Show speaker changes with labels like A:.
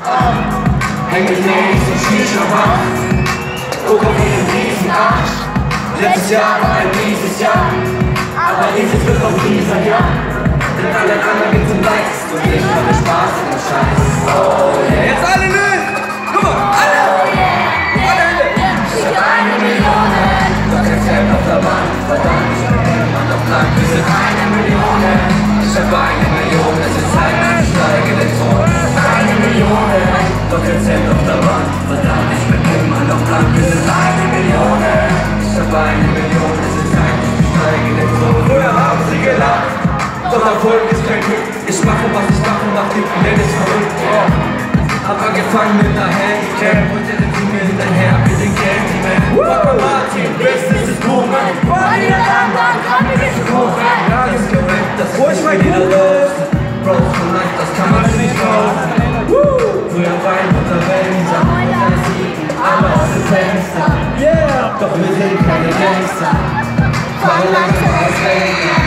A: Häng mit Mädels und Shisha-Bar. Guck auf ihren riesen Arsch. Letztes Jahr war ein mieses Jahr, aber dieses wird auch dieser Jahr. Denn alle anderen gibt's im Likes und ich habe Spaß in dem Scheiß. Oh yeah. Jetzt alle mit! Guck mal, alle!
B: Oh yeah,
A: alle Hände!
B: Ich hab 1 Million.
A: Doch kein Geld auf der Bank, verdammt, ich bin immer noch blank. Wir sind 1 Million. Ich hab 1 Million, es ist Zeit, ich steige den Thron. 1 Million. Doch kein Cent auf der Bank, verdammt, ich bin immer noch blank. Wir sind 1 Million. Ich hab 1 Million, es ist Zeit, ich steige den Thron. Früher haben sie gelacht, doch Erfolg ist kein Glück. Ich mache, was ich mache, mach die Welt ist verrückt. Hab angefangen mit einer Handicap und jetzt sind sie mir hinterher mit den Candyman. Papa Martin, Business ist booming.
B: Weil die Alarmbahn kommt, wir gehen Kuchen.
A: Ja, ist korrekt, das ist mein Bros von Life, das kann man nicht kaufen. Früher Wein unter Wälzer, alle aus dem Fenster. Yeah, doch wir sind keine Gangster. Fahren langsam als Wälzer.